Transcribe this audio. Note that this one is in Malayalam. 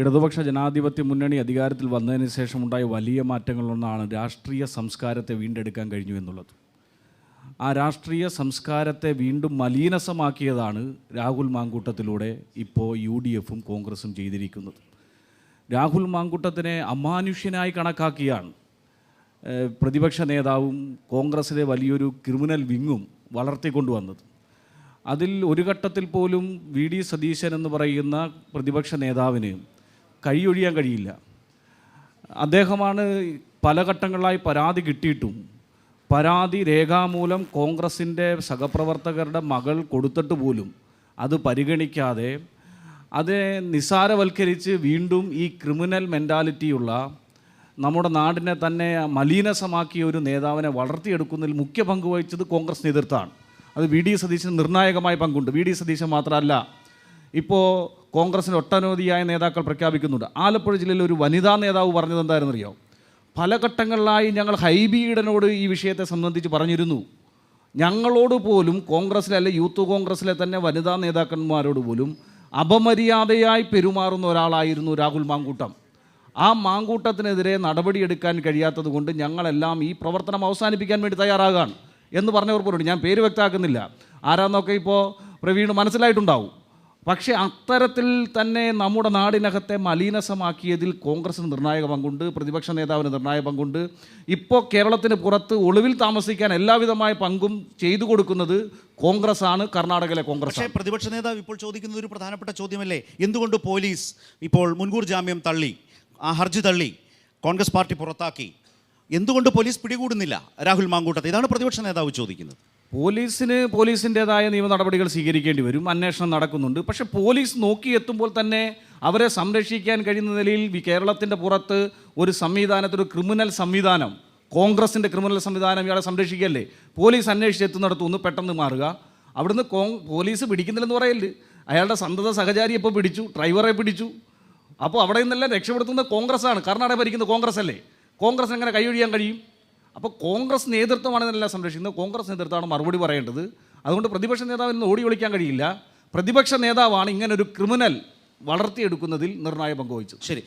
ഇടതുപക്ഷ ജനാധിപത്യ മുന്നണി അധികാരത്തിൽ വന്നതിന് ശേഷമുണ്ടായ വലിയ മാറ്റങ്ങളിലൊന്നാണ് രാഷ്ട്രീയ സംസ്കാരത്തെ വീണ്ടെടുക്കാൻ കഴിഞ്ഞു എന്നുള്ളത്. ആ രാഷ്ട്രീയ സംസ്കാരത്തെ വീണ്ടും മലീനസമാക്കിയതാണ് രാഹുൽ മാങ്കൂട്ടത്തിലൂടെ ഇപ്പോൾ UDFും കോൺഗ്രസും ചെയ്തിരിക്കുന്നത്. രാഹുൽ മാങ്കൂട്ടത്തിനെ അമാനുഷ്യനായി കണക്കാക്കിയാണ് പ്രതിപക്ഷ നേതാവും കോൺഗ്രസിലെ വലിയൊരു ക്രിമിനൽ വിങ്ങും വളർത്തിക്കൊണ്ടുവന്നത്. അതിൽ ഒരു ഘട്ടത്തിൽ പോലും VD സതീശൻ എന്ന് പറയുന്ന പ്രതിപക്ഷ നേതാവിന് കൈയൊഴിയാൻ കഴിയില്ല. അദ്ദേഹമാണ് പല ഘട്ടങ്ങളിലായി പരാതി കിട്ടിയിട്ടും പരാതി രേഖാമൂലം കോൺഗ്രസിൻ്റെ സഹപ്രവർത്തകരുടെ മകൾ കൊടുത്തിട്ട് പോലും അത് പരിഗണിക്കാതെ അത് നിസ്സാരവൽക്കരിച്ച് വീണ്ടും ഈ ക്രിമിനൽ മെൻറ്റാലിറ്റിയുള്ള നമ്മുടെ നാടിനെ തന്നെ മലീനസമാക്കിയ ഒരു നേതാവിനെ വളർത്തിയെടുക്കുന്നതിൽ മുഖ്യ പങ്ക് വഹിച്ചത് കോൺഗ്രസ് നേതൃത്വമാണ്. അത് VD സതീശന് നിർണായകമായ പങ്കുണ്ട്. VD സതീശൻ മാത്രമല്ല, ഇപ്പോൾ കോൺഗ്രസിന് ഒട്ടനവധിയായ നേതാക്കൾ പ്രഖ്യാപിക്കുന്നുണ്ട്. ആലപ്പുഴ ജില്ലയിൽ ഒരു വനിതാ നേതാവ് പറഞ്ഞത് എന്തായിരുന്നറിയോ? പല ഘട്ടങ്ങളിലായി ഞങ്ങൾ ഹൈബി ഈഡനോട് ഈ വിഷയത്തെ സംബന്ധിച്ച് പറഞ്ഞിരുന്നു. ഞങ്ങളോട് പോലും കോൺഗ്രസിലെ യൂത്ത് കോൺഗ്രസിലെ തന്നെ വനിതാ നേതാക്കന്മാരോട് പോലും അപമര്യാദയായി പെരുമാറുന്ന ഒരാളായിരുന്നു രാഹുൽ മാങ്കൂട്ടം. ആ മാങ്കൂട്ടത്തിനെതിരെ നടപടിയെടുക്കാൻ കഴിയാത്തത് കൊണ്ട് ഞങ്ങളെല്ലാം ഈ പ്രവർത്തനം അവസാനിപ്പിക്കാൻ വേണ്ടി തയ്യാറാകാൻ എന്ന് പറഞ്ഞവർ പോലും, ഞാൻ പേര് വ്യക്തമാക്കുന്നില്ല, ആരാന്നൊക്കെ ഇപ്പോൾ പ്രവീണ് മനസ്സിലായിട്ടുണ്ടാവും. പക്ഷേ അത്തരത്തിൽ തന്നെ നമ്മുടെ നാടിനകത്തെ മലീനസമാക്കിയതിൽ കോൺഗ്രസിന് നിർണായക പങ്കുണ്ട്, പ്രതിപക്ഷ നേതാവിന് നിർണായക പങ്കുണ്ട്. ഇപ്പോൾ കേരളത്തിന് പുറത്ത് ഒളിവിൽ താമസിക്കാൻ എല്ലാവിധമായ പങ്കും ചെയ്തു കൊടുക്കുന്നത് കോൺഗ്രസ്സാണ്, കർണാടകയിലെ കോൺഗ്രസ്. പക്ഷേ പ്രതിപക്ഷ നേതാവ് ഇപ്പോൾ ചോദിക്കുന്ന ഒരു പ്രധാനപ്പെട്ട ചോദ്യമല്ലേ, എന്തുകൊണ്ട് പോലീസ് ഇപ്പോൾ മുൻകൂർ ജാമ്യം തള്ളി, ആ ഹർജി തള്ളി, കോൺഗ്രസ് പാർട്ടി പുറത്താക്കി, എന്തുകൊണ്ട് പോലീസ് പിടികൂടുന്നില്ല രാഹുൽ മാങ്കൂട്ടത്തെ? ഇതാണ് പ്രതിപക്ഷ നേതാവ് ചോദിക്കുന്നത്. പോലീസിൻ്റെതായ നിയമ നടപടികൾ സ്വീകരിക്കേണ്ടി വരും, അന്വേഷണം നടക്കുന്നുണ്ട്. പക്ഷേ പോലീസ് നോക്കിയെത്തുമ്പോൾ തന്നെ അവരെ സംരക്ഷിക്കാൻ കഴിയുന്ന നിലയിൽ കേരളത്തിൻ്റെ പുറത്ത് ഒരു സംവിധാനത്തിൽ, ഒരു ക്രിമിനൽ സംവിധാനം, കോൺഗ്രസിൻ്റെ ക്രിമിനൽ സംവിധാനം ഇയാളെ സംരക്ഷിക്കല്ലേ? പോലീസ് അന്വേഷിച്ചെത്തുന്നിടത്തു നിന്ന് പെട്ടെന്ന് മാറുക, അവിടുന്ന് പോലീസ് പിടിക്കുന്നില്ലെന്ന് പറയല്ലേ? അയാളുടെ സന്തത സഹചാരി ഇപ്പോൾ പിടിച്ചു, ഡ്രൈവറെ പിടിച്ചു. അപ്പോൾ അവിടെ നിന്നെല്ലാം രക്ഷപ്പെടുത്തുന്നത് കോൺഗ്രസ്സാണ്. കർണാടക ഭരിക്കുന്നത് കോൺഗ്രസ് അല്ലേ? കോൺഗ്രസ് എങ്ങനെ കൈയൊഴിയാൻ കഴിയും? അപ്പോൾ കോൺഗ്രസ് നേതൃത്വമാണ് ഇതെല്ലാം സംരക്ഷിക്കുന്നത്, കോൺഗ്രസ് നേതൃത്വമാണ് മറുപടി പറയേണ്ടത്. അതുകൊണ്ട് പ്രതിപക്ഷ നേതാവിൽ നിന്ന് ഓടി ഒളിക്കാൻ കഴിയില്ല. പ്രതിപക്ഷ നേതാവാണ് ഇങ്ങനൊരു ക്രിമിനൽ വളർത്തിയെടുക്കുന്നതിൽ നിർണായക പങ്ക് വഹിച്ചത്. ശരി.